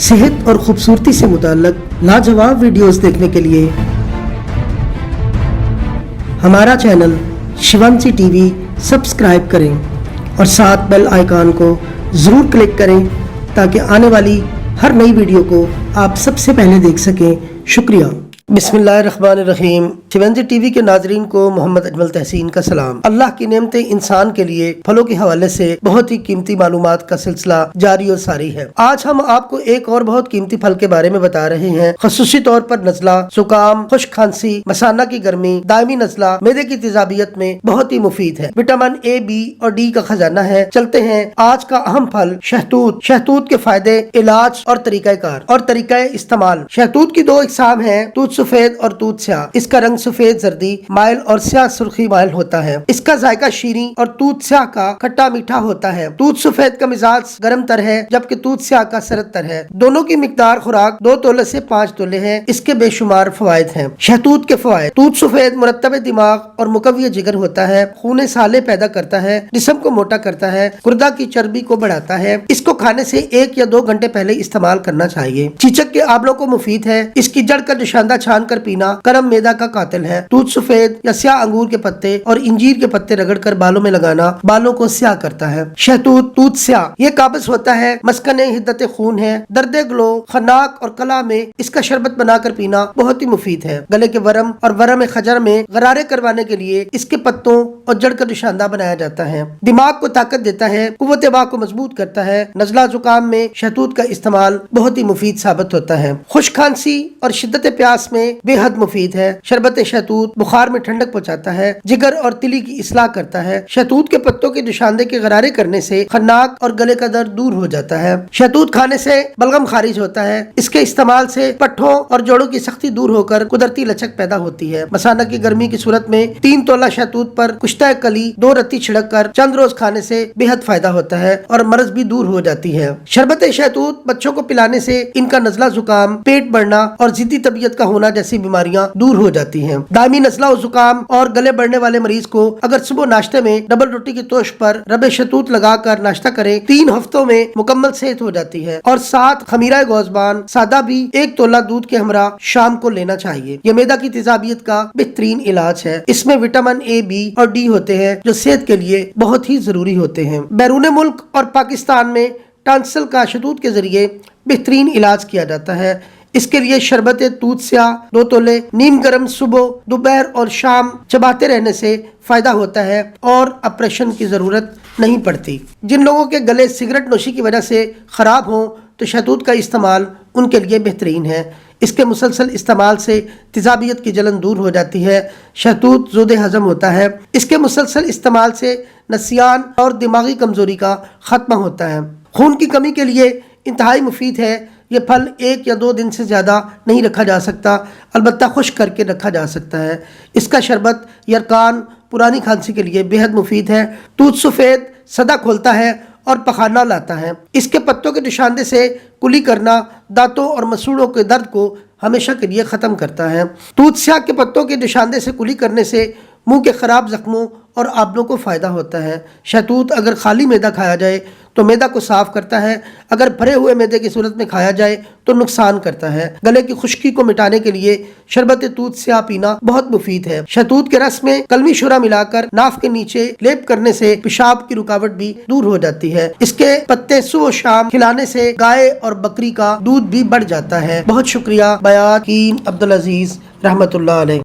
सेहत और खूबसूरती से मुताल्लिक लाजवाब वीडियोस देखने के लिए हमारा चैनल शिवांशी टीवी सब्सक्राइब करें और साथ बेल आइकॉन को ज़रूर क्लिक करें ताकि आने वाली हर नई वीडियो को आप सबसे पहले देख सकें। शुक्रिया। बिस्मिल्लाहिर्रहमानिर्रहीम। शिवांशी टीवी के नाजरीन को मोहम्मद अजमल तहसीन का सलाम। अल्लाह की नेमतें इंसान के लिए फलों के हवाले से बहुत ही कीमती मालूमात का सिलसिला जारी और सारी है। आज हम आपको एक और बहुत कीमती फल के बारे में बता रहे हैं। खसूसी तौर पर नज़ला, जुकाम, खुश्क खांसी, मसाना की गर्मी, दायमी नज़ला, मैदे की तेजाबियत में बहुत ही मुफीद है। विटामिन ए, बी और डी का खजाना है। चलते हैं आज का अहम फल शहतूत। शहतूत के फायदे, इलाज और तरीक़ाकार और तरीका इस्तेमाल। शहतूत की दो इकसाम है, तूत सफेद और तूत स्याह। इसका रंग सफेद जर्दी माइल और स्याह सुर्खी माइल होता है। इसका जायका शीरी और तूत स्याह का खट्टा मीठा होता है। तूत सफेद का मिजाज गर्म तर है जबकि तूत स्याह का सरद तर है। दोनों की मिकदार खुराक 2 तोले से 5 तोले है। इसके बेशुमार फवायद हैं। शहतूत के फवायद, तूत सफेद मुरत्तब दिमाग और मुकव्वी जिगर होता है। खून साले पैदा करता है, जिस्म को मोटा करता है, गुर्दा की चर्बी को बढ़ाता है। इसको खाने से 1 या 2 घंटे पहले इस्तेमाल करना चाहिए। चीचक के आंवलों को मुफीद है। इसकी जड़ का निशानदा छान कर पीना करम मैदा का कातिल है। तूत सफेद या स्याह अंगूर के पत्ते और इंजीर के पत्ते रगड़कर बालों में लगाना बालों को स्याह करता है। शहतूत, तूत स्याह, ये काबिज होता है, मस्कने हिद्दत खून है, दर्दे ग्लो, खनाक और कला में इसका शरबत बनाकर पीना बहुत ही मुफीद है। गले के वरम और वरम खजर में गरारे करवाने के लिए इसके पत्तों और जड़ का निशानदा बनाया जाता है। दिमाग को ताकत देता है, कुव्वत वाक को मजबूत करता है। नज़ला जुकाम में शहतूत का इस्तेमाल बहुत ही मुफीद साबित होता है। खुश्क खांसी और शिद्दत प्यास में बेहद मुफीद है। शरबत शहतूत बुखार में ठंडक पहुंचाता है, जिगर और तिली की इस्लाह करता है। शहतूत के पत्तों के निशानदे के गरारे करने से खन्नाक और गले का दर्द दूर हो जाता है। शहतूत खाने से बलगम खारिज होता है। इसके इस्तेमाल से पट्ठों और जोड़ों की सख्ती दूर होकर कुदरती लचक पैदा होती है। मसाना की गर्मी की सूरत में 3 तोला शहतूत पर कुश्ता कली 2 रत्ती छिड़क कर चंद रोज खाने से बेहद फायदा होता है और मर्ज भी दूर हो जाती है। शरबत शहतूत बच्चों को पिलाने से इनका नज़ला, जुकाम, पेट बढ़ना और जिद्दी तबीयत का होना जैसी बीमारियां दूर हो जाती हैं। दायमी नज़ला और जुकाम और गले बढ़ने वाले मरीज को अगर सुबह नाश्ते में डबल रोटी की तोश पर रबे शहतूत लगाकर नाश्ता करें, 3 हफ्तों में मुकम्मल सेहत हो जाती है। और साथ खमीरा गोज़बान सादा भी 1 तोला दूध के हमरा शाम को लेना चाहिए। यह मैदा की तेजाबियत का बेहतरीन इलाज है। इसमें विटामिन ए, बी और डी होते हैं जो सेहत के लिए बहुत ही जरूरी होते हैं। बैरून मुल्क और पाकिस्तान में टांसल का शहतूत के जरिए बेहतरीन इलाज किया जाता है। इसके लिए शरबत तूत स्याह 2 तोले नीम गर्म सुबह, दोपहर और शाम चबाते रहने से फायदा होता है और ऑपरेशन की जरूरत नहीं पड़ती। जिन लोगों के गले सिगरेट नोशी की वजह से खराब हों तो शहतूत का इस्तेमाल उनके लिए बेहतरीन है। इसके मुसलसल इस्तेमाल से तेजाबियत की जलन दूर हो जाती है। शहतूत ज़ोदे हजम होता है। इसके मुसलसल इस्तेमाल से नसियान और दिमागी कमजोरी का खात्मा होता है। खून की कमी के लिए इंतहाई मुफीद है। ये फल 1 या 2 दिन से ज़्यादा नहीं रखा जा सकता, अलबत्ता खुश्क करके रखा जा सकता है। इसका शरबत यरकान पुरानी खांसी के लिए बेहद मुफीद है। तूत सफ़ेद सदा खोलता है और पखाना लाता है। इसके पत्तों के निशानदे से कुली करना दांतों और मसूड़ों के दर्द को हमेशा के लिए ख़त्म करता है। तूत स्याह के पत्तों के निशानदे से कुली करने से मुंह के ख़राब जख्मों और आबलों को फ़ायदा होता है। शहतूत अगर खाली मैदा खाया जाए तो मैदा को साफ करता है, अगर भरे हुए मैदे की सूरत में खाया जाए तो नुकसान करता है। गले की खुश्की को मिटाने के लिए शरबत तूत स्याह पीना बहुत मुफीद है। शहतूत के रस में कलमी शुरा मिलाकर नाफ के नीचे लेप करने से पेशाब की रुकावट भी दूर हो जाती है। इसके पत्ते सुबह शाम खिलाने से गाय और बकरी का दूध भी बढ़ जाता है। बहुत शुक्रिया। बयान अब्दुल अजीज रहमतुल्लाह अलैह।